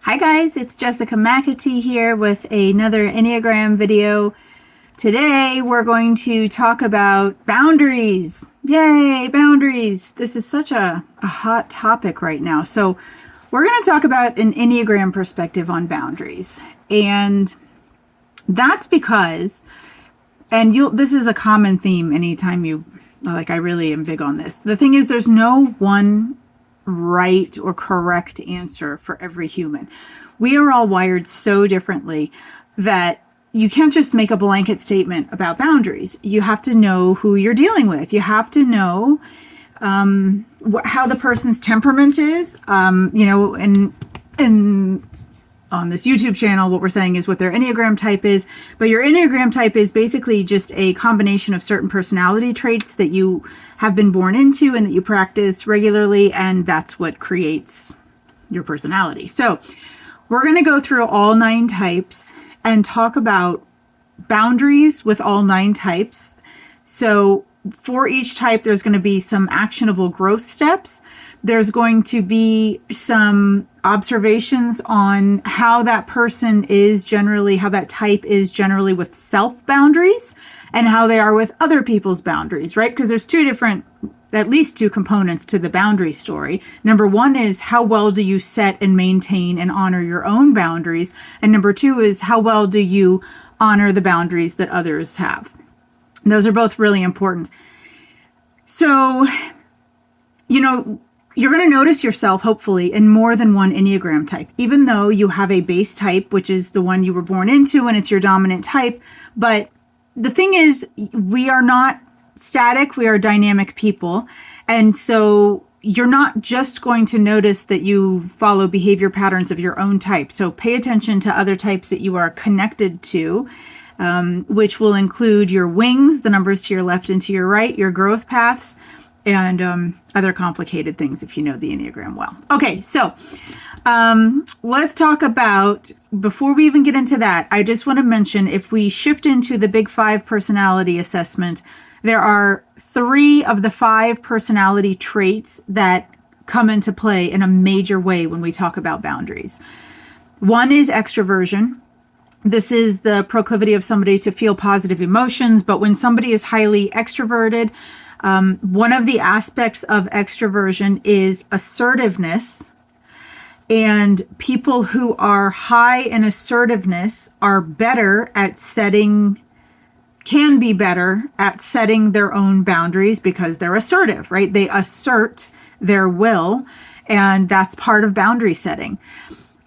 Hi guys, it's Jessica McAtee here with another Enneagram video. Today we're going to talk about boundaries. Yay, boundaries. This is such a hot topic right now. So we're going to talk about an Enneagram perspective on boundaries. And that's because, this is a common theme anytime I really am big on this. The thing is, there's no one right or correct answer for every human. We are all wired so differently that you can't just make a blanket statement about boundaries. You have to know who you're dealing with. You have to know how the person's temperament is. And on this YouTube channel, what we're saying is what their Enneagram type is. But your Enneagram type is basically just a combination of certain personality traits that you have been born into and that you practice regularly. And that's what creates your personality. So we're going to go through all 9 types and talk about boundaries with all 9 types. So for each type, there's going to be some actionable growth steps. There's going to be some observations on how that person is generally, how that type is generally with self boundaries and how they are with other people's boundaries, right? Because there's at least two components to the boundary story. Number one is how well do you set and maintain and honor your own boundaries? And number 2 is how well do you honor the boundaries that others have? Those are both really important. So, you're going to notice yourself, hopefully, in more than one Enneagram type, even though you have a base type, which is the one you were born into and it's your dominant type. But the thing is, we are not static. We are dynamic people. And so you're not just going to notice that you follow behavior patterns of your own type. So pay attention to other types that you are connected to, which will include your wings, the numbers to your left and to your right, your growth paths, and other complicated things if you know the Enneagram well. Okay, so let's talk about, before we even get into that, I just want to mention, if we shift into the Big 5 personality assessment, there are 3 of the 5 personality traits that come into play in a major way when we talk about boundaries. One is extroversion. This is the proclivity of somebody to feel positive emotions, but when somebody is highly extroverted, one of the aspects of extroversion is assertiveness, and people who are high in assertiveness are can be better at setting their own boundaries because they're assertive, right? They assert their will, and that's part of boundary setting.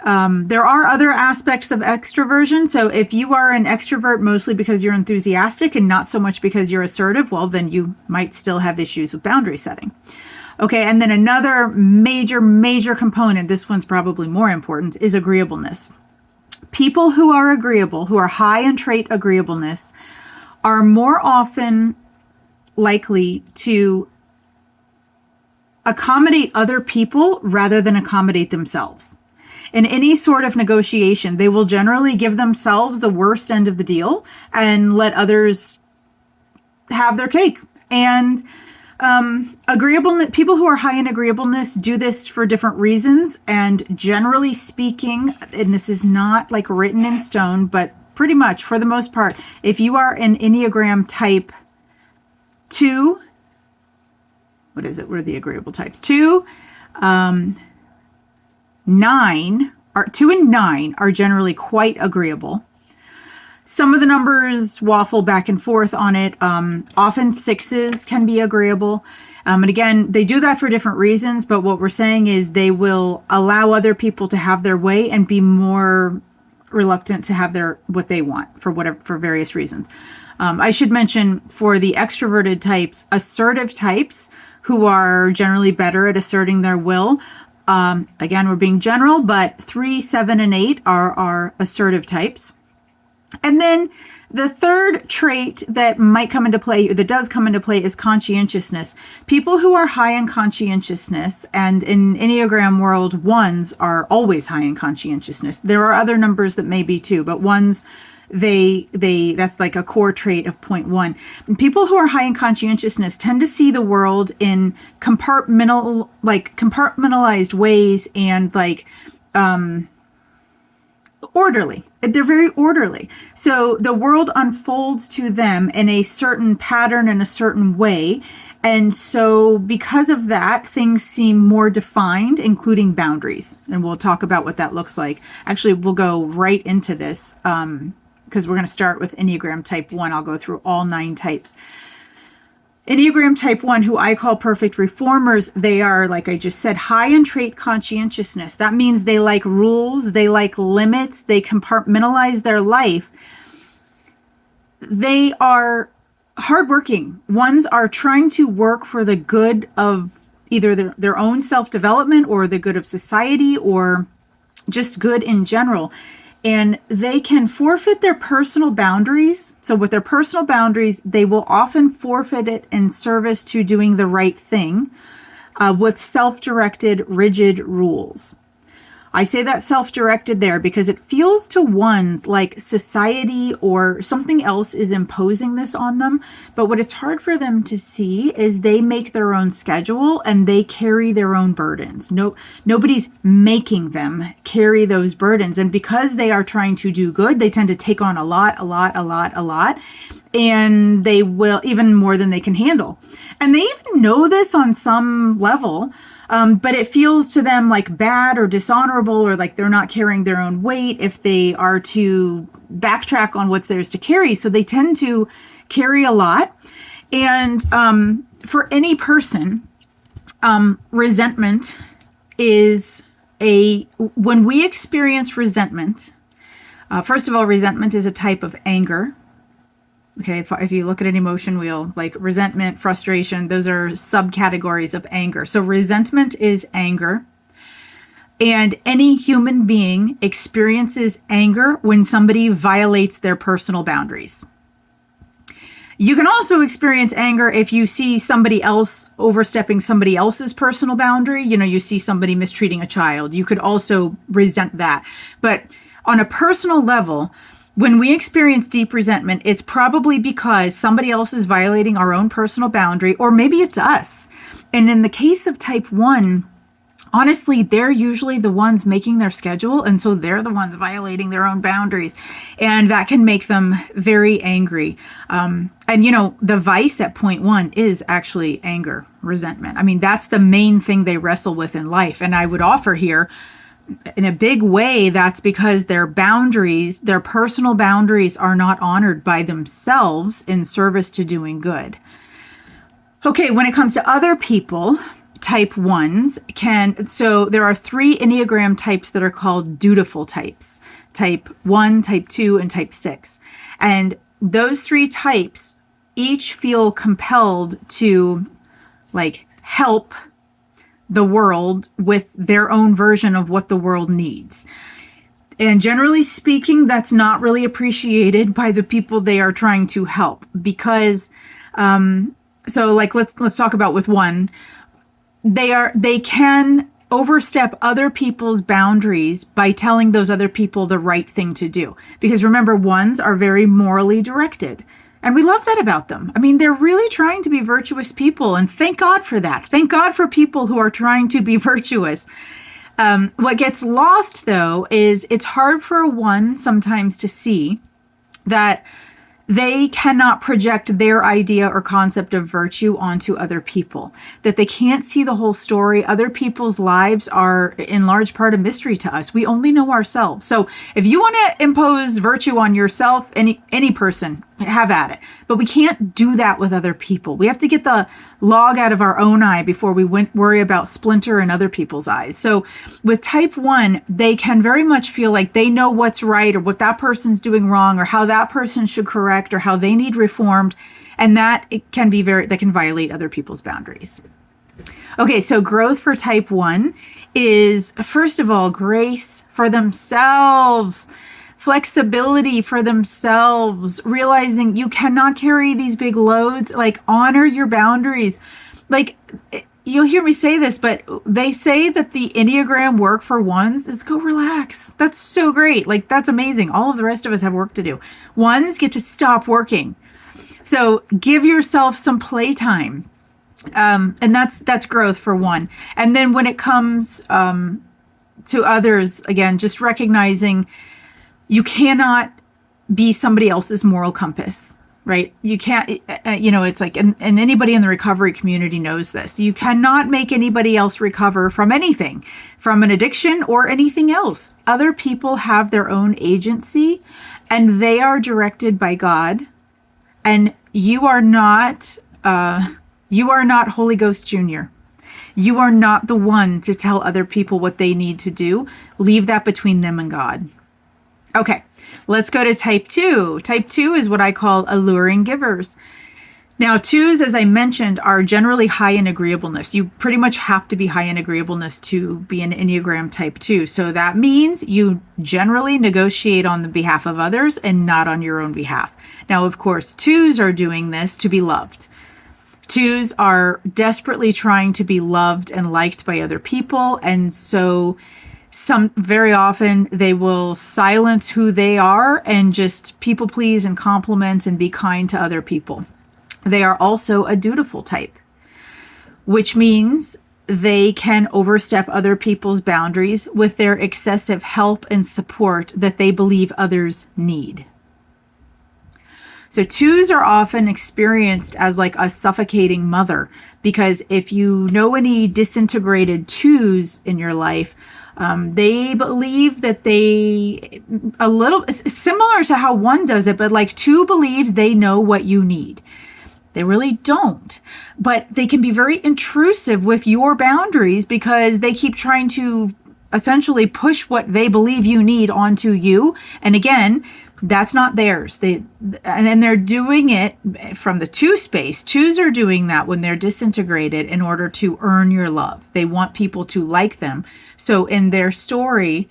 There are other aspects of extroversion. So if you are an extrovert mostly because you're enthusiastic and not so much because you're assertive, well, then you might still have issues with boundary setting. Okay, and then another major component, this one's probably more important, is agreeableness. People who are agreeable, who are high in trait agreeableness, are more often likely to accommodate other people rather than accommodate themselves. In any sort of negotiation, they will generally give themselves the worst end of the deal and let others have their cake. And agreeableness, people who are high in agreeableness do this for different reasons. And generally speaking, and this is not like written in stone, but pretty much for the most part, if you are an Enneagram type 2, what is it? What are the agreeable types? 2 and 9 are generally quite agreeable. Some of the numbers waffle back and forth on it. Often 6s can be agreeable. And again, they do that for different reasons, but what we're saying is they will allow other people to have their way and be more reluctant to have what they want for various reasons. I should mention, for the extroverted types, assertive types who are generally better at asserting their will. Again, we're being general, but 3, 7, and 8 are our assertive types. And then the third trait that might come into play, that does come into play, is conscientiousness. People who are high in conscientiousness, and in Enneagram world, 1s are always high in conscientiousness. There are other numbers that may be too, but 1s, that's like a core trait of 0.1. And people who are high in conscientiousness tend to see the world in compartmentalized ways, and orderly. They're very orderly. So the world unfolds to them in a certain pattern, in a certain way. And so because of that, things seem more defined, including boundaries. And we'll talk about what that looks like. Actually, we'll go right into this because we're going to start with Enneagram Type 1. I'll go through all 9 types. Enneagram Type 1, who I call perfect reformers, they are, like I just said, high in trait conscientiousness. That means they like rules, they like limits, they compartmentalize their life. They are hardworking. Ones are trying to work for the good of either their own self-development or the good of society or just good in general. And they can forfeit their personal boundaries. So with their personal boundaries, they will often forfeit it in service to doing the right thing with self-directed, rigid rules. I say that self-directed there because it feels to ones like society or something else is imposing this on them. But what it's hard for them to see is they make their own schedule and they carry their own burdens. Nobody's making them carry those burdens. And because they are trying to do good, they tend to take on a lot. And they will even more than they can handle. And they even know this on some level. But it feels to them like bad or dishonorable or like they're not carrying their own weight if they are to backtrack on what's theirs to carry. So they tend to carry a lot. And for any person, resentment is when we experience resentment, first of all, resentment is a type of anger. Okay, if you look at an emotion wheel, like resentment, frustration, those are subcategories of anger. So resentment is anger. And any human being experiences anger when somebody violates their personal boundaries. You can also experience anger if you see somebody else overstepping somebody else's personal boundary. You see somebody mistreating a child. You could also resent that. But on a personal level, when we experience deep resentment, it's probably because somebody else is violating our own personal boundary, or maybe it's us. And in the case of Type 1, honestly, they're usually the ones making their schedule, and so they're the ones violating their own boundaries. And that can make them very angry. And the vice at point 1 is actually anger, resentment. I mean, that's the main thing they wrestle with in life. And I would offer here, in a big way, that's because their boundaries, their personal boundaries, are not honored by themselves in service to doing good. Okay, when it comes to other people, Type 1s so there are 3 Enneagram types that are called dutiful types. Type 1, Type 2, and Type 6. And those 3 types each feel compelled to help the world with their own version of what the world needs. And generally speaking, that's not really appreciated by the people they are trying to help because, let's talk about with 1. They can overstep other people's boundaries by telling those other people the right thing to do. Because remember, 1s are very morally directed. And we love that about them. I mean, they're really trying to be virtuous people. And thank God for that. Thank God for people who are trying to be virtuous. What gets lost, though, is it's hard for a 1 sometimes to see that they cannot project their idea or concept of virtue onto other people, that they can't see the whole story. Other people's lives are in large part a mystery to us. We only know ourselves. So if you want to impose virtue on yourself, any person, have at it. But we can't do that with other people. We have to get the log out of our own eye before we worry about splinter in other people's eyes. So with Type 1, they can very much feel like they know what's right or what that person's doing wrong or how that person should correct or how they need reformed. And that can violate other people's boundaries. Okay, so growth for Type 1 is, first of all, grace for themselves. Flexibility for themselves, realizing you cannot carry these big loads, honor your boundaries. You'll hear me say this, but they say that the Enneagram work for 1s is go relax. That's so great. That's amazing. All of the rest of us have work to do. 1s get to stop working. So give yourself some playtime. And that's growth for 1. And then when it comes to others, again, just recognizing You cannot be somebody else's moral compass, right? You can't, it's like, and anybody in the recovery community knows this. You cannot make anybody else recover from anything, from an addiction or anything else. Other people have their own agency and they are directed by God. And you are not Holy Ghost Jr. You are not the one to tell other people what they need to do. Leave that between them and God. Okay, let's go to type 2. Type 2 is what I call alluring givers. Now, 2s, as I mentioned, are generally high in agreeableness. You pretty much have to be high in agreeableness to be an Enneagram Type 2. So that means you generally negotiate on the behalf of others and not on your own behalf. Now, of course, 2s are doing this to be loved. 2s are desperately trying to be loved and liked by other people. And so very often they will silence who they are and just people please and compliment and be kind to other people. They are also a dutiful type, which means they can overstep other people's boundaries with their excessive help and support that they believe others need. So 2s are often experienced as like a suffocating mother, because if you know any disintegrated 2s in your life, they believe that a little similar to how 1 does it, but like 2 believes they know what you need. They really don't, but they can be very intrusive with your boundaries because they keep trying to essentially push what they believe you need onto you. And again, that's not theirs. And they're doing it from the 2 space. 2s are doing that when they're disintegrated in order to earn your love. They want people to like them. So in their story,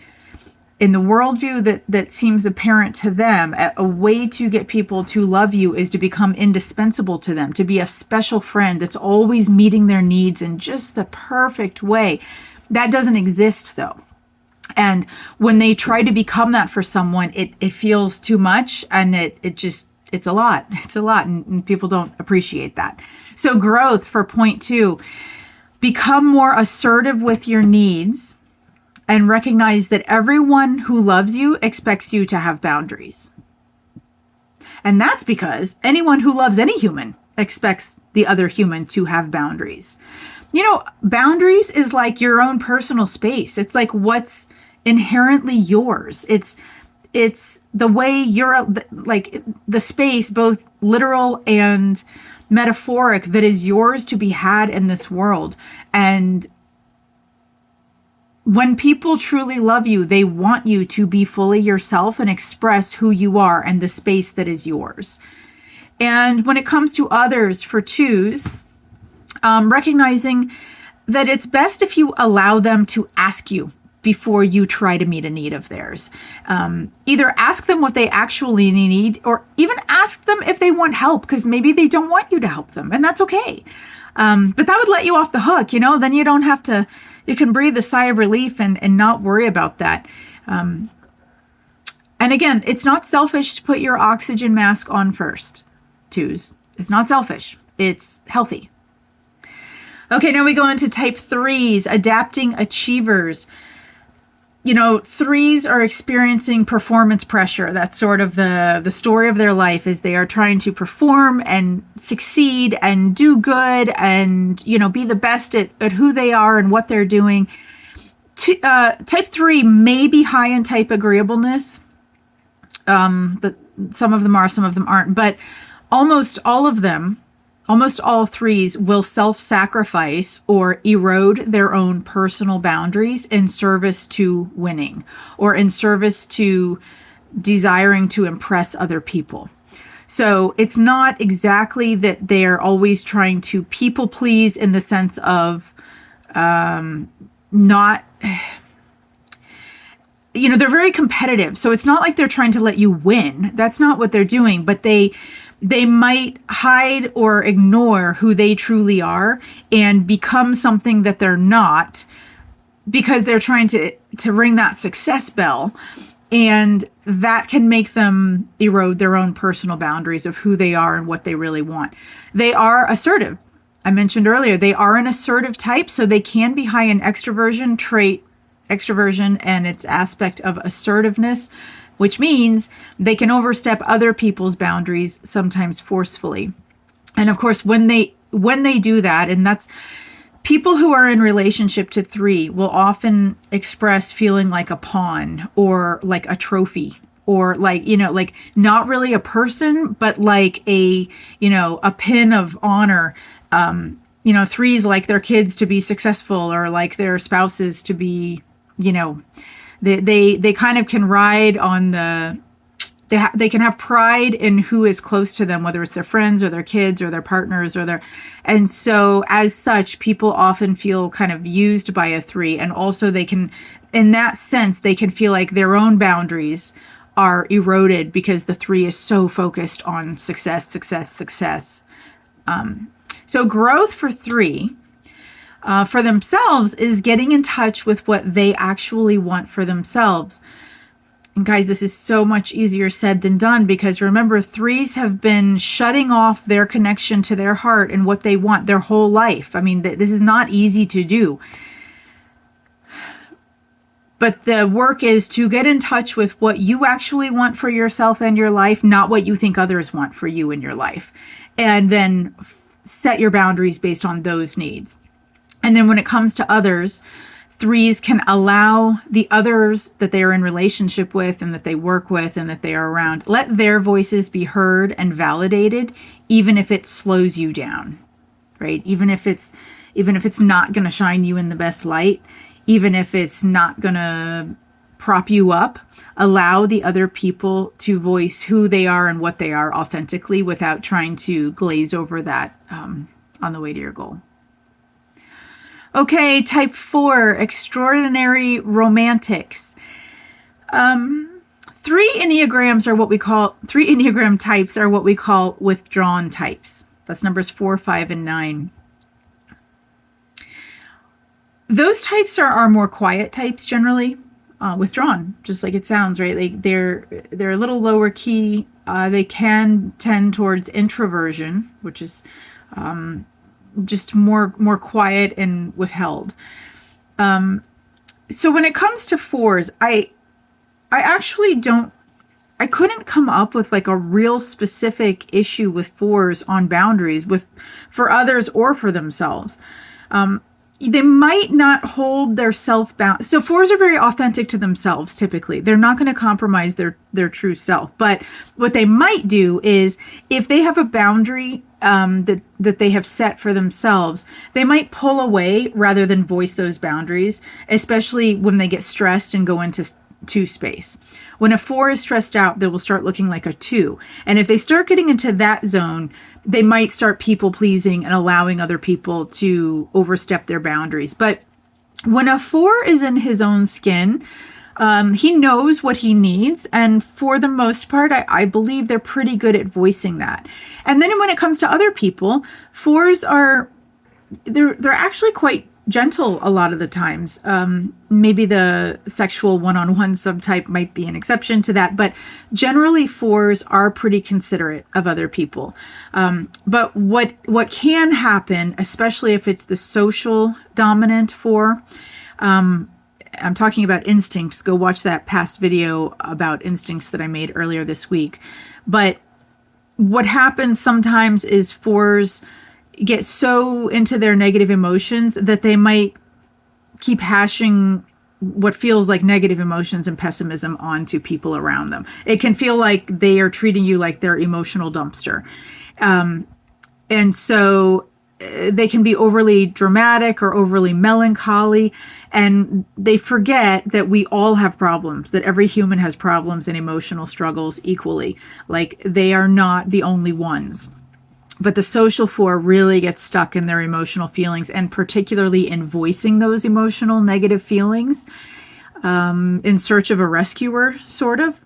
in the worldview that seems apparent to them, a way to get people to love you is to become indispensable to them, to be a special friend that's always meeting their needs in just the perfect way. That doesn't exist, though. And when they try to become that for someone, it feels too much, and it's a lot. It's a lot, and people don't appreciate that. So growth for point 2, become more assertive with your needs and recognize that everyone who loves you expects you to have boundaries. And that's because anyone who loves any human expects the other human to have boundaries. Boundaries is like your own personal space. It's like what's inherently yours. It's the way you're like the space, both literal and metaphoric, that is yours to be had in this world. And when people truly love you, they want you to be fully yourself and express who you are and the space that is yours. And when it comes to others for 2s, recognizing that it's best if you allow them to ask you before you try to meet a need of theirs. Either ask them what they actually need, or even ask them if they want help, because maybe they don't want you to help them, and that's okay. But that would let you off the hook, then you don't have to, you can breathe a sigh of relief and not worry about that. And again, it's not selfish to put your oxygen mask on first, 2s. It's not selfish. It's healthy. Okay, now we go into type 3s, adapting achievers. 3s are experiencing performance pressure. That's sort of the story of their life, is they are trying to perform and succeed and do good and, be the best at who they are and what they're doing. Type 3 may be high in type agreeableness. But some of them are, some of them aren't. But almost all 3s will self-sacrifice or erode their own personal boundaries in service to winning, or in service to desiring to impress other people. So it's not exactly that they're always trying to people please in the sense of not... they're very competitive. So it's not like they're trying to let you win. That's not what they're doing. But they might hide or ignore who they truly are and become something that they're not, because they're trying to ring that success bell. And that can make them erode their own personal boundaries of who they are and what they really want. They are assertive. I mentioned earlier, they are an assertive type, so they can be high in extroversion and its aspect of assertiveness. which means they can overstep other people's boundaries, sometimes forcefully. And of course, when they do that, and that's people who are in relationship to 3 will often express feeling like a pawn or like a trophy or like, like not really a person, but like a pin of honor. 3s like their kids to be successful or like their spouses to be, they kind of can ride on they can have pride in who is close to them, whether it's their friends or their kids or their partners and so as such, people often feel kind of used by a 3. And also they can, in that sense, they can feel like their own boundaries are eroded because the 3 is so focused on success. So growth for 3 for themselves is getting in touch with what they actually want for themselves. And guys, this is so much easier said than done because remember, 3s have been shutting off their connection to their heart and what they want their whole life. I mean, this is not easy to do. But the work is to get in touch with what you actually want for yourself and your life, not what you think others want for you in your life. And then set your boundaries based on those needs. And then when it comes to others, 3s can allow the others that they are in relationship with and that they work with and that they are around, let their voices be heard and validated, even if it slows you down, right? Even if it's not going to shine you in the best light, even if it's not going to prop you up, allow the other people to voice who they are and what they are authentically without trying to glaze over that on the way to your goal. Okay, type 4, extraordinary romantics. 3 Enneagram types are what we call withdrawn types. That's numbers 4, 5, and 9. Those types are more quiet types generally, withdrawn, just like it sounds, right? They're a little lower key. They can tend towards introversion, which is just more quiet and withheld. So when it comes to 4s, I actually I couldn't come up with like a real specific issue with 4s on boundaries for others or for themselves. They might not hold their self-bound. So 4s are very authentic to themselves, typically. They're not going to compromise their true self. But what they might do is if they have a boundary that they have set for themselves, they might pull away rather than voice those boundaries, especially when they get stressed and go into 2 space. When a 4 is stressed out, they will start looking like a 2. And if they start getting into that zone, they might start people pleasing and allowing other people to overstep their boundaries. But when a 4 is in his own skin, he knows what he needs. And for the most part, I believe they're pretty good at voicing that. And then when it comes to other people, 4s they're actually quite gentle a lot of the times. Maybe the sexual one-on-one subtype might be an exception to that, but generally 4s are pretty considerate of other people. But what can happen, especially if it's the social dominant 4, I'm talking about instincts. Go watch that past video about instincts that I made earlier this week. But what happens sometimes is 4s get so into their negative emotions that they might keep hashing what feels like negative emotions and pessimism onto people around them. It can feel like they are treating you like their emotional dumpster. And so they can be overly dramatic or overly melancholy, and they forget that we all have problems, that every human has problems and emotional struggles equally. Like they are not the only ones. But the social 4 really gets stuck in their emotional feelings, and particularly in voicing those emotional negative feelings in search of a rescuer, sort of.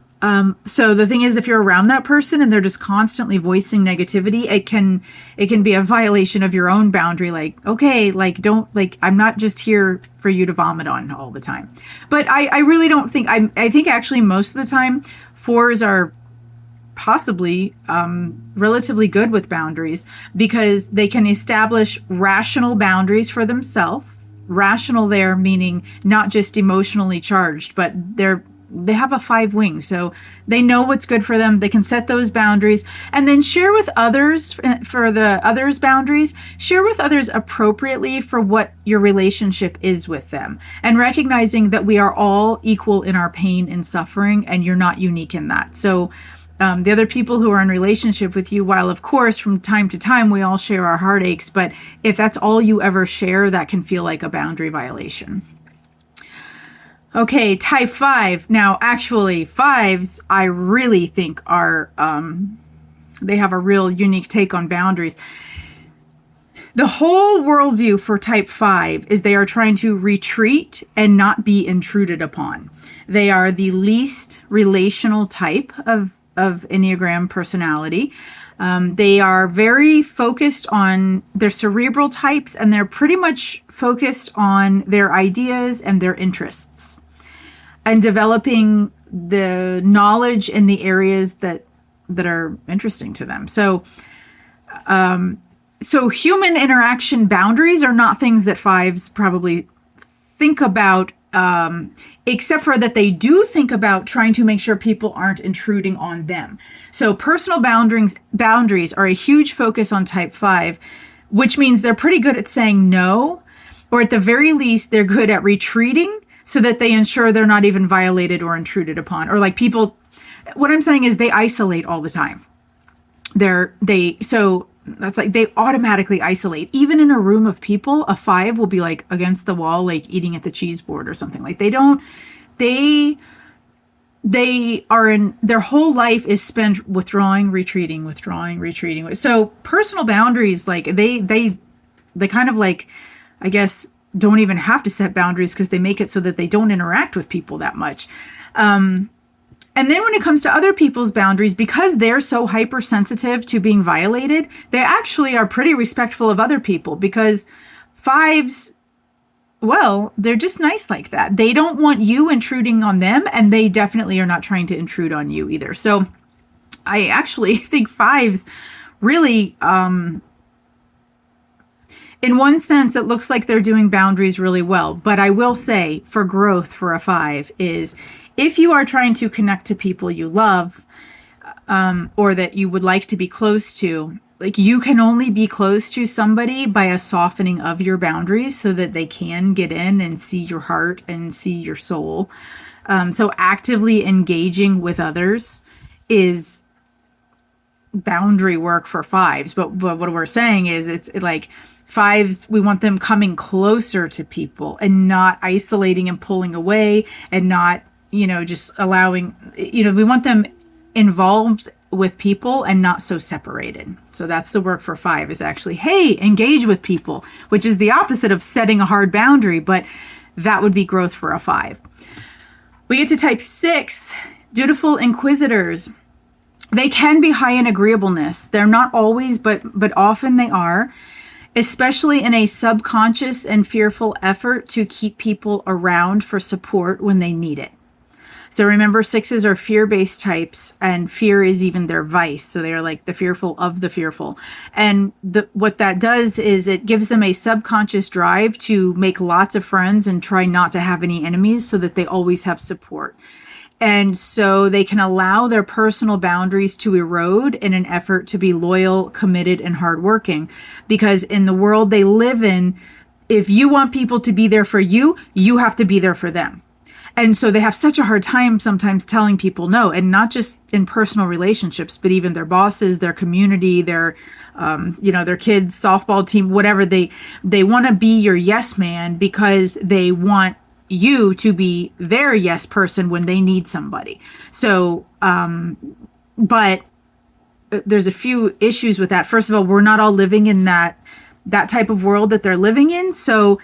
So the thing is, if you're around that person and they're just constantly voicing negativity, it can be a violation of your own boundary. Like, okay, like don't, like, I'm not just here for you to vomit on all the time. But I really don't think, I think actually most of the time 4s are possibly relatively good with boundaries because they can establish rational boundaries for themselves. Rational there meaning not just emotionally charged, but they're they have a 5 wing, so they know what's good for them. They can set those boundaries and then share with others for the others' boundaries. Share with others appropriately for what your relationship is with them, and recognizing that we are all equal in our pain and suffering, and you're not unique in that. So the other people who are in relationship with you, while of course from time to time we all share our heartaches, but if that's all you ever share, that can feel like a boundary violation. Okay, type 5. Now, actually, 5s, I really think are, they have a real unique take on boundaries. The whole worldview for type 5 is they are trying to retreat and not be intruded upon. They are the least relational type of Enneagram personality. They are very focused on their cerebral types, and they're pretty much focused on their ideas and their interests and developing the knowledge in the areas that are interesting to them. So human interaction boundaries are not things that 5s probably think about, except for that they do think about trying to make sure people aren't intruding on them. So personal boundaries are a huge focus on type 5, which means they're pretty good at saying no, or at the very least, they're good at retreating so that they ensure they're not even violated or intruded upon. Or like people, what I'm saying is they isolate all the time. So that's like they automatically isolate. Even in a room of people, a 5 will be like against the wall, like eating at the cheese board or something. Like they are in, their whole life is spent withdrawing, retreating. So personal boundaries, like they kind of like, I guess, don't even have to set boundaries because they make it so that they don't interact with people that much. And then when it comes to other people's boundaries, because they're so hypersensitive to being violated, they actually are pretty respectful of other people, because 5s, well, they're just nice like that. They don't want you intruding on them, and they definitely are not trying to intrude on you either. So I actually think 5s really, in one sense, it looks like they're doing boundaries really well. But I will say, for growth for a 5 is, if you are trying to connect to people you love, or that you would like to be close to, like, you can only be close to somebody by a softening of your boundaries so that they can get in and see your heart and see your soul. So actively engaging with others is boundary work for 5s. But what we're saying is, it's like 5s, we want them coming closer to people and not isolating and pulling away, and not, just allowing, we want them involved with people and not so separated. So that's the work for 5, is actually, hey, engage with people, which is the opposite of setting a hard boundary, but that would be growth for a 5. We get to type 6, dutiful inquisitors. They can be high in agreeableness. They're not always, but often they are, especially in a subconscious and fearful effort to keep people around for support when they need it. So remember, 6s are fear-based types, and fear is even their vice. So they are like the fearful of the fearful. And what that does is it gives them a subconscious drive to make lots of friends and try not to have any enemies, so that they always have support. And so they can allow their personal boundaries to erode in an effort to be loyal, committed, and hardworking. Because in the world they live in, if you want people to be there for you, you have to be there for them. And so they have such a hard time sometimes telling people no, and not just in personal relationships, but even their bosses, their community, their kids' softball team, whatever. They want to be your yes man because they want you to be their yes person when they need somebody. So, but there's a few issues with that. First of all, we're not all living in that type of world that they're living in. So,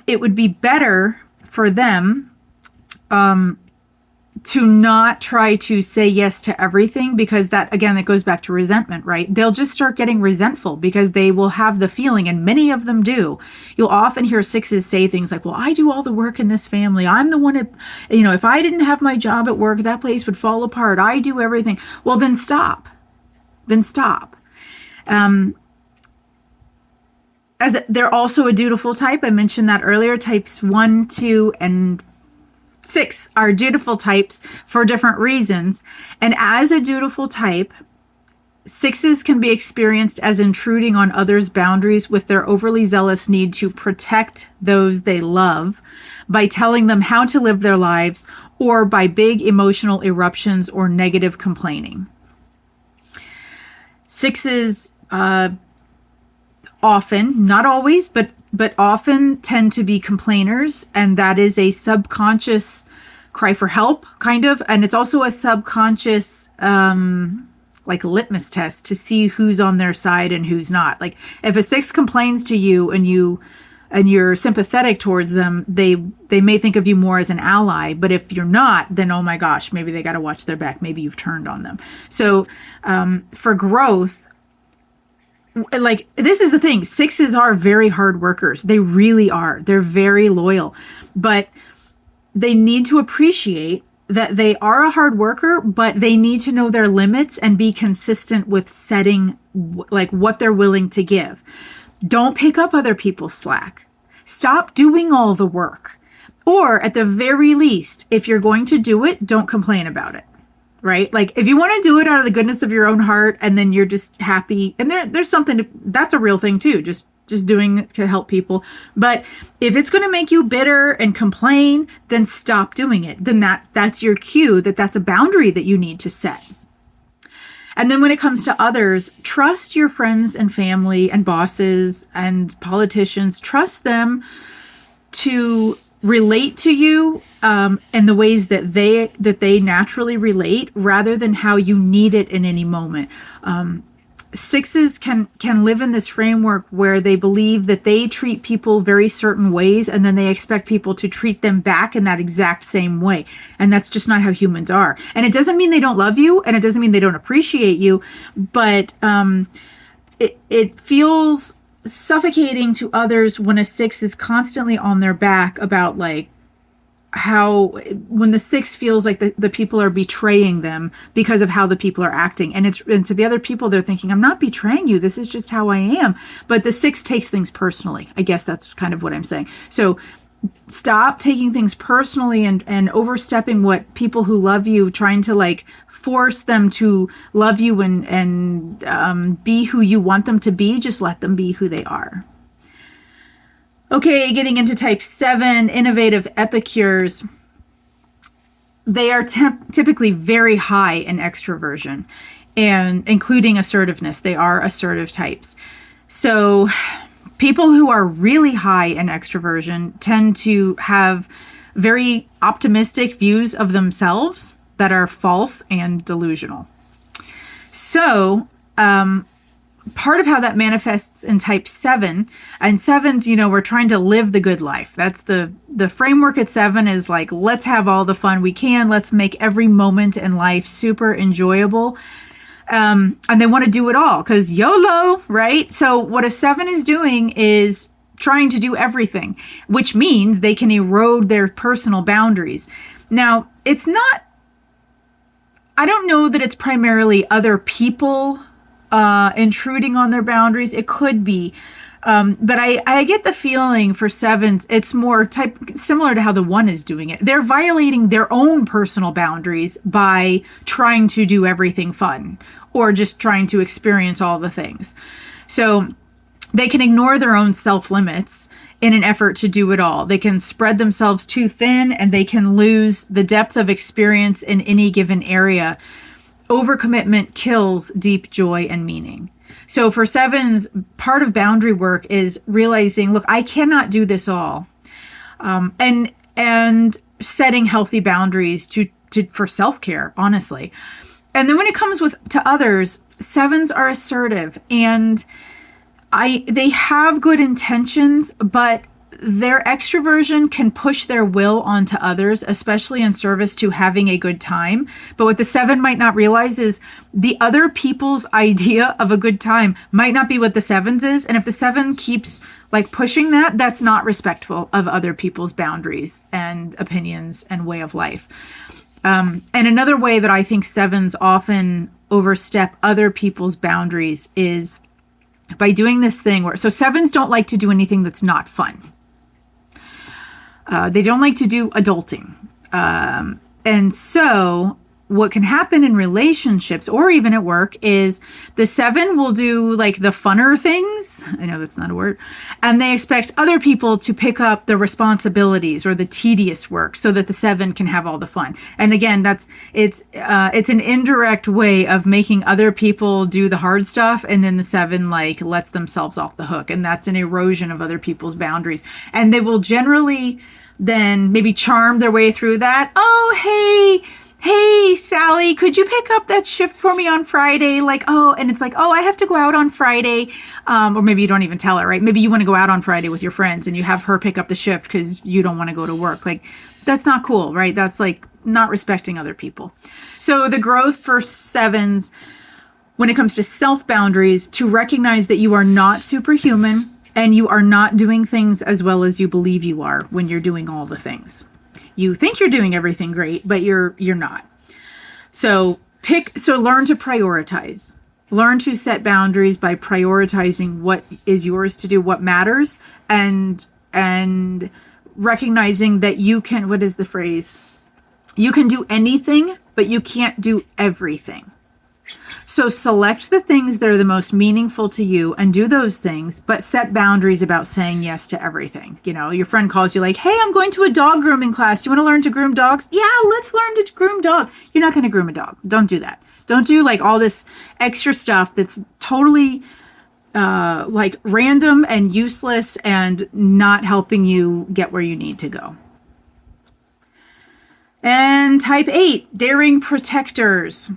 it would be better for them to not try to say yes to everything, because that goes back to resentment, right? They'll just start getting resentful because they will have the feeling, and many of them do. You'll often hear 6s say things like, well, I do all the work in this family. I'm the one if I didn't have my job at work, that place would fall apart. I do everything. Well, then stop. As they're also a dutiful type. I mentioned that earlier. Types 1, 2, and Six are dutiful types for different reasons. And as a dutiful type, sixes can be experienced as intruding on others' boundaries with their overly zealous need to protect those they love by telling them how to live their lives or by big emotional eruptions or negative complaining. Sixes often, not always, but often tend to be complainers, and that is a subconscious cry for help, kind of, and it's also a subconscious like litmus test to see who's on their side and who's not. Like if a six complains to you and you're sympathetic towards them, they may think of you more as an ally. But if you're not, then oh my gosh, maybe they got to watch their back. Maybe you've turned on them. So for growth, like this is the thing, sixes are very hard workers. They really are. They're very loyal, but they need to appreciate that they are a hard worker, but they need to know their limits and be consistent with setting like what they're willing to give. Don't pick up other people's slack. Stop doing all the work. Or at the very least, if you're going to do it, don't complain about it. Right? Like if you want to do it out of the goodness of your own heart and then you're just happy, and there's something that's a real thing too, just doing it to help people. But if it's going to make you bitter and complain, then stop doing it. Then that's your cue that's a boundary that you need to set. And then when it comes to others, trust your friends and family and bosses and politicians. Trust them to relate to you in the ways that they naturally relate, rather than how you need it in any moment. Sixes can live in this framework where they believe that they treat people very certain ways, and then they expect people to treat them back in that exact same way. And that's just not how humans are. And it doesn't mean they don't love you, and it doesn't mean they don't appreciate you, but it feels suffocating to others when a six is constantly on their back about like how when the six feels like the people are betraying them because of how the people are acting, and to the other people they're thinking, I'm not betraying you, this is just how I am. But the six takes things personally. I guess that's kind of what I'm saying. So stop taking things personally and overstepping what people who love you, trying to like force them to love you and be who you want them to be. Just let them be who they are. Okay, getting into type 7, innovative epicures. They are typically very high in extroversion, and including assertiveness. They are assertive types. So people who are really high in extroversion tend to have very optimistic views of themselves that are false and delusional. So, part of how that manifests in type 7, and 7s, we're trying to live the good life. That's the framework at 7 is like, let's have all the fun we can. Let's make every moment in life super enjoyable. And they want to do it all because YOLO, right? So what a 7 is doing is trying to do everything, which means they can erode their personal boundaries. Now, I don't know that it's primarily other people intruding on their boundaries. It could be. But I get the feeling for 7s, it's more similar to how the 1 is doing it. They're violating their own personal boundaries by trying to do everything fun or just trying to experience all the things. So they can ignore their own self-limits in an effort to do it all. They can spread themselves too thin, and they can lose the depth of experience in any given area. Overcommitment kills deep joy and meaning. So for 7s, part of boundary work is realizing, look, I cannot do this all. And setting healthy boundaries for self-care, honestly. And then when it comes to others, 7s are assertive, and they have good intentions, but their extroversion can push their will onto others, especially in service to having a good time. But what the 7 might not realize is the other people's idea of a good time might not be what the 7's is. And if the 7 keeps like pushing that's not respectful of other people's boundaries and opinions and way of life. And another way that I think 7s often overstep other people's boundaries is by doing this thing so 7s don't like to do anything that's not fun. They don't like to do adulting. And so what can happen in relationships or even at work is the 7 will do like the funner things. I know that's not a word. And they expect other people to pick up the responsibilities or the tedious work so that the 7 can have all the fun. And again, it's an indirect way of making other people do the hard stuff. And then the 7 like lets themselves off the hook. And that's an erosion of other people's boundaries. And they will generally then maybe charm their way through that. Oh, hey, Sally, could you pick up that shift for me on Friday? Like, oh, and it's like, oh, I have to go out on Friday. Or maybe you don't even tell her, right? Maybe you want to go out on Friday with your friends and you have her pick up the shift because you don't want to go to work. Like, that's not cool, right? That's like not respecting other people. So the growth for 7s, when it comes to self-boundaries, to recognize that you are not superhuman and you are not doing things as well as you believe you are when you're doing all the things. You think you're doing everything great, but you're not. So learn to prioritize. Learn to set boundaries by prioritizing what is yours to do, what matters, and recognizing that you can, what is the phrase? You can do anything, but you can't do everything. So select the things that are the most meaningful to you and do those things, but set boundaries about saying yes to everything. You know, your friend calls you like, hey, I'm going to a dog grooming class. You want to learn to groom dogs? Yeah, let's learn to groom dogs. You're not going to groom a dog. Don't do that. Don't do like all this extra stuff that's totally like random and useless and not helping you get where you need to go. And type 8, daring protectors.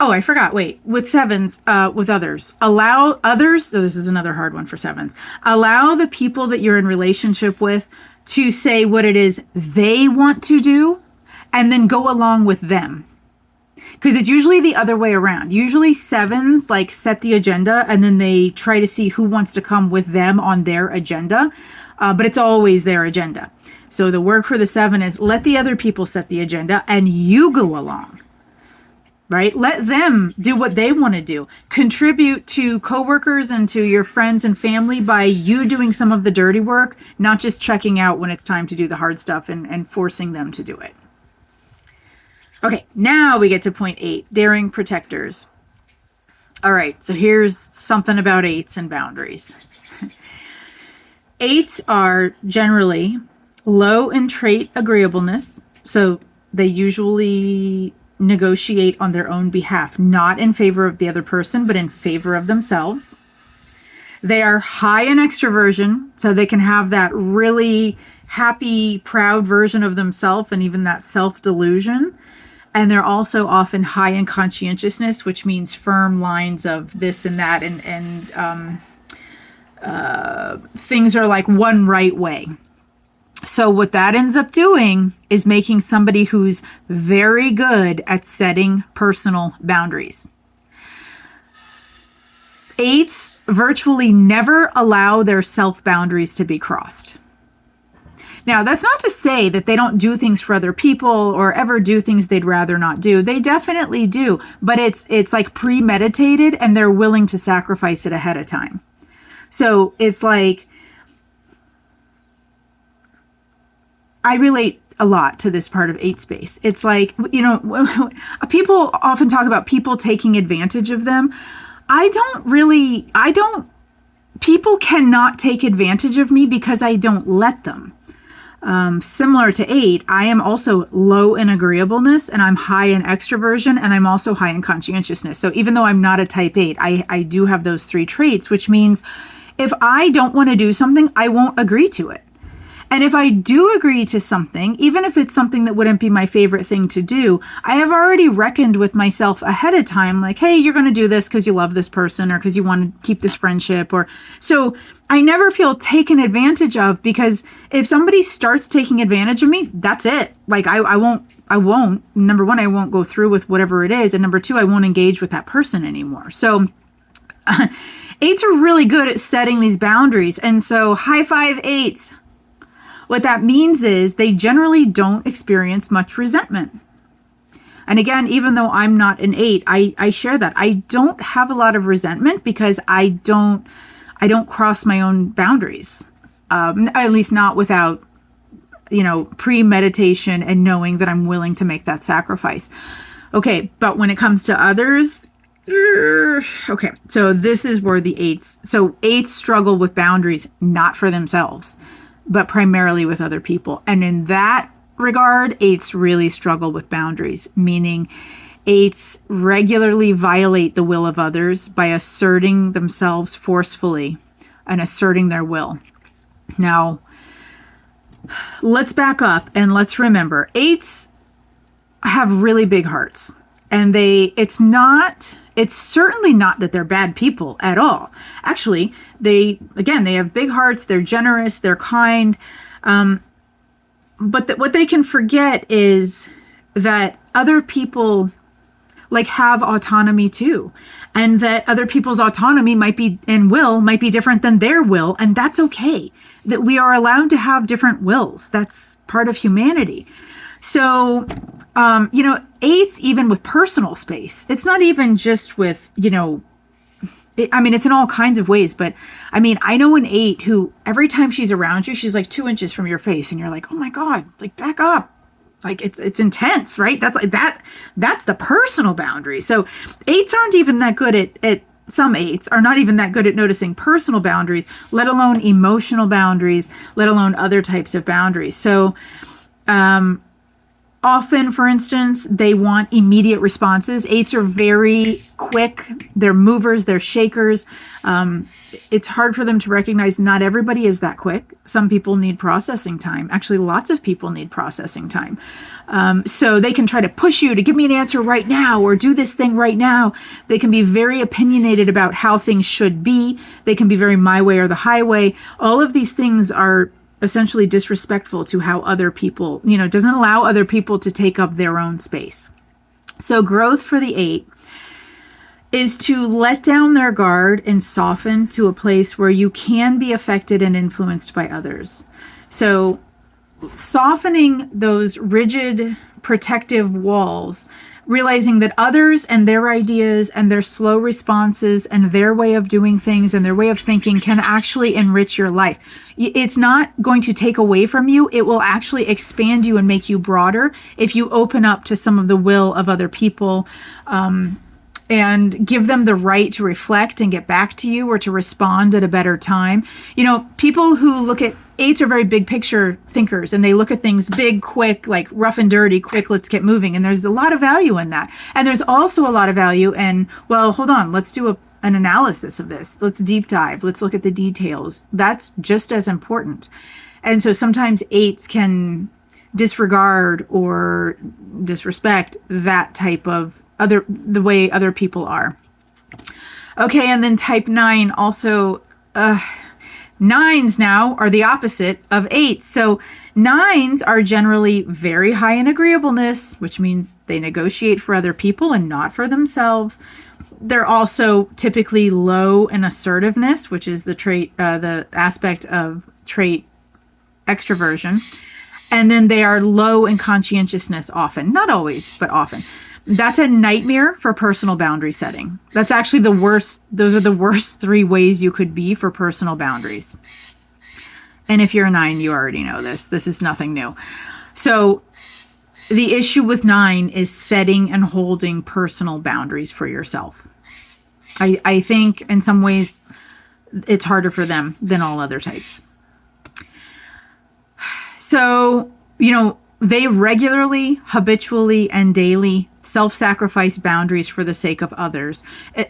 Oh, I forgot. Wait, with 7s, with others, allow others. So this is another hard one for 7s. Allow the people that you're in relationship with to say what it is they want to do and then go along with them. Because it's usually the other way around. Usually 7s like set the agenda and then they try to see who wants to come with them on their agenda. But it's always their agenda. So the work for the 7 is let the other people set the agenda and you go along. Right? Let them do what they want to do. Contribute to coworkers and to your friends and family by you doing some of the dirty work, not just checking out when it's time to do the hard stuff and forcing them to do it. Okay, now we get to point 8, daring protectors. All right, so here's something about 8s and boundaries. 8s are generally low in trait agreeableness, so they usually negotiate on their own behalf, not in favor of the other person, but in favor of themselves. They are high in extroversion, so they can have that really happy, proud version of themselves and even that self-delusion. And they're also often high in conscientiousness, which means firm lines of this and that, and things are like one right way. So what that ends up doing is making somebody who's very good at setting personal boundaries. 8s virtually never allow their self-boundaries to be crossed. Now, that's not to say that they don't do things for other people or ever do things they'd rather not do. They definitely do, but it's like premeditated and they're willing to sacrifice it ahead of time. So it's like, I relate a lot to this part of 8 space. It's like, you know, people often talk about people taking advantage of them. People cannot take advantage of me because I don't let them. Similar to 8, I am also low in agreeableness and I'm high in extroversion and I'm also high in conscientiousness. So even though I'm not a type 8, I do have those 3 traits, which means if I don't want to do something, I won't agree to it. And if I do agree to something, even if it's something that wouldn't be my favorite thing to do, I have already reckoned with myself ahead of time, like, hey, you're going to do this because you love this person or because you want to keep this friendship. Or so I never feel taken advantage of, because if somebody starts taking advantage of me, that's it. Like I won't, number one, I won't go through with whatever it is. And number 2, I won't engage with that person anymore. So 8s are really good at setting these boundaries. And so high five 8s. What that means is they generally don't experience much resentment. And again, even though I'm not an 8, I share that. I don't have a lot of resentment because I don't cross my own boundaries, at least not without premeditation and knowing that I'm willing to make that sacrifice. Okay, but when it comes to others, okay, so this is where the eights struggle with boundaries, not for themselves, but primarily with other people. And in that regard, eights really struggle with boundaries, meaning eights regularly violate the will of others by asserting themselves forcefully and asserting their will. Now, let's back up and let's remember, eights have really big hearts, and it's certainly not that they're bad people at all. Actually, they have big hearts, they're generous, they're kind. But what they can forget is that other people have autonomy too, and that other people's autonomy might be different than their will, and that's okay. That we are allowed to have different wills. That's part of humanity. So, eights, even with personal space, it's not even just with, it's in all kinds of ways, but I know an eight who every time she's around you, she's 2 inches from your face and you're like, oh my God, back up. It's intense, right? That's the personal boundary. So eights aren't even that good some eights are not even that good at noticing personal boundaries, let alone emotional boundaries, let alone other types of boundaries. So, often, for instance, they want immediate responses. Eights are very quick. They're movers, they're shakers. It's hard for them to recognize not everybody is that quick. Some people need processing time. Actually, lots of people need processing time. So they can try to push you to give me an answer right now or do this thing right now. They can be very opinionated about how things should be. They can be very my way or the highway. All of these things are essentially disrespectful to how other people, doesn't allow other people to take up their own space. So growth for the eight is to let down their guard and soften to a place where you can be affected and influenced by others. So softening those rigid protective walls, realizing that others and their ideas and their slow responses and their way of doing things and their way of thinking can actually enrich your life. It's not going to take away from you. It will actually expand you and make you broader if you open up to some of the will of other people, and give them the right to reflect and get back to you or to respond at a better time. People who look at eights are very big picture thinkers, and they look at things big, quick, rough and dirty, quick, let's get moving. And there's a lot of value in that. And there's also a lot of value in, well, hold on, let's do an analysis of this. Let's deep dive. Let's look at the details. That's just as important. And so sometimes eights can disregard or disrespect that type of the way other people are. Okay, and then type 9 also, 9s now are the opposite of 8s. So 9s are generally very high in agreeableness, which means they negotiate for other people and not for themselves. They're also typically low in assertiveness, which is the aspect of trait extroversion. And then they are low in conscientiousness often, not always, but often. That's a nightmare for personal boundary setting. That's actually the worst. Those are the worst 3 ways you could be for personal boundaries. And if you're a 9, you already know this. This is nothing new. So the issue with 9 is setting and holding personal boundaries for yourself. I think in some ways it's harder for them than all other types. So, they regularly, habitually, and daily self-sacrifice boundaries for the sake of others.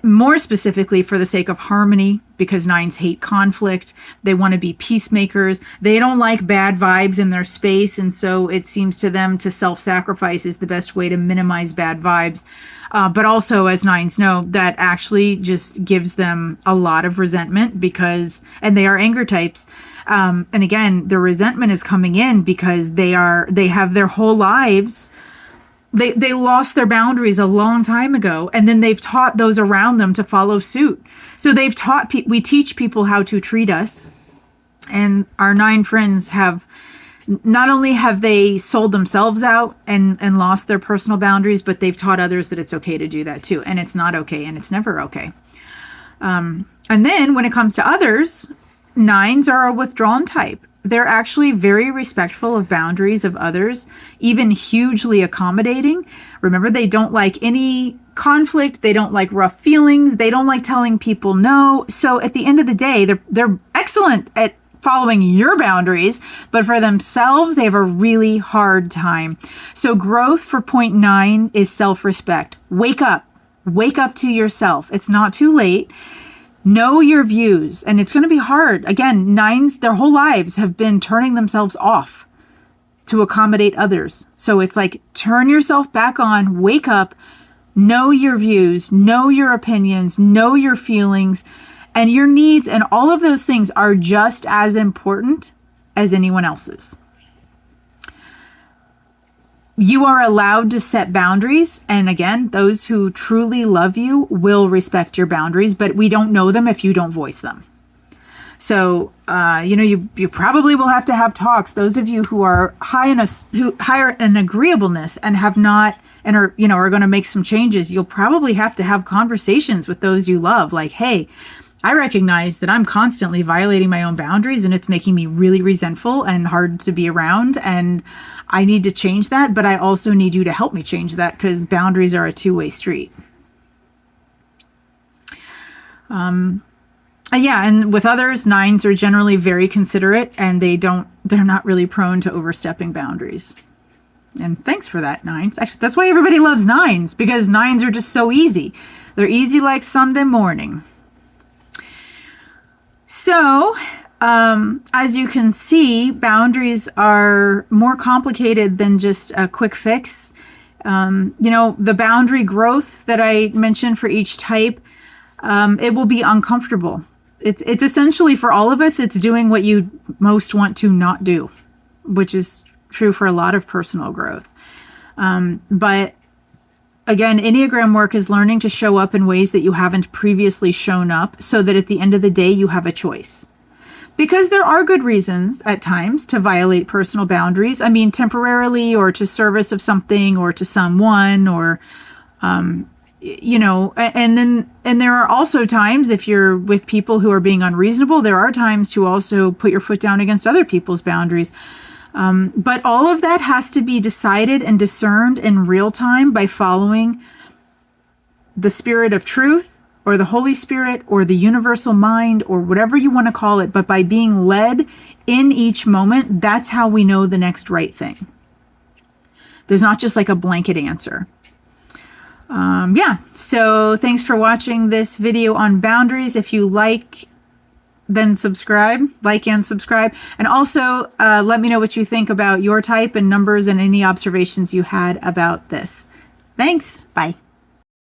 More specifically, for the sake of harmony, because 9s hate conflict. They want to be peacemakers. They don't like bad vibes in their space, and so it seems to them to self-sacrifice is the best way to minimize bad vibes. But also, as 9s know, that actually just gives them a lot of resentment and they are anger types. And again, the resentment is coming in because they have their whole lives. They lost their boundaries a long time ago, and then they've taught those around them to follow suit. So they've taught, we teach people how to treat us. And our 9 friends not only have they sold themselves out and lost their personal boundaries, but they've taught others that it's okay to do that too. And it's not okay, and it's never okay. And then when it comes to others, 9s are a withdrawn type. they're actually very respectful of boundaries of others, even hugely accommodating. Remember, they don't like any conflict. They don't like rough feelings. They don't like telling people no. So at the end of the day, they're excellent at following your boundaries, but for themselves, they have a really hard time. So growth for point 9 is self-respect. Wake up. Wake up to yourself. It's not too late. Know your views, and it's going to be hard. Again, 9s, their whole lives have been turning themselves off to accommodate others. So it's like, turn yourself back on, wake up, know your views, know your opinions, know your feelings, and your needs, and all of those things are just as important as anyone else's. You are allowed to set boundaries. And again, those who truly love you will respect your boundaries, but we don't know them if you don't voice them. So, you probably will have to have talks. Those of you who are higher in agreeableness and have not, and are going to make some changes, you'll probably have to have conversations with those you love. Like, hey, I recognize that I'm constantly violating my own boundaries and it's making me really resentful and hard to be around. And I need to change that, but I also need you to help me change that, because boundaries are a two-way street. Yeah, and with others, 9s are generally very considerate, and they're not really prone to overstepping boundaries. And thanks for that, 9s. Actually, that's why everybody loves 9s, because 9s are just so easy. They're easy like Sunday morning. So, as you can see, boundaries are more complicated than just a quick fix. The boundary growth that I mentioned for each type, it will be uncomfortable. It's essentially, for all of us, it's doing what you most want to not do, which is true for a lot of personal growth. But again, Enneagram work is learning to show up in ways that you haven't previously shown up, so that at the end of the day, you have a choice. Because there are good reasons at times to violate personal boundaries. I mean, temporarily, or to service of something, or to someone, or, and there are also times, if you're with people who are being unreasonable, there are times to also put your foot down against other people's boundaries. But all of that has to be decided and discerned in real time by following the spirit of truth, or the Holy Spirit, or the universal mind, or whatever you want to call it. But by being led in each moment, that's how we know the next right thing. There's not just like a blanket answer. So thanks for watching this video on boundaries. If you like, then like and subscribe. And also let me know what you think about your type and numbers, and any observations you had about this. Thanks. Bye.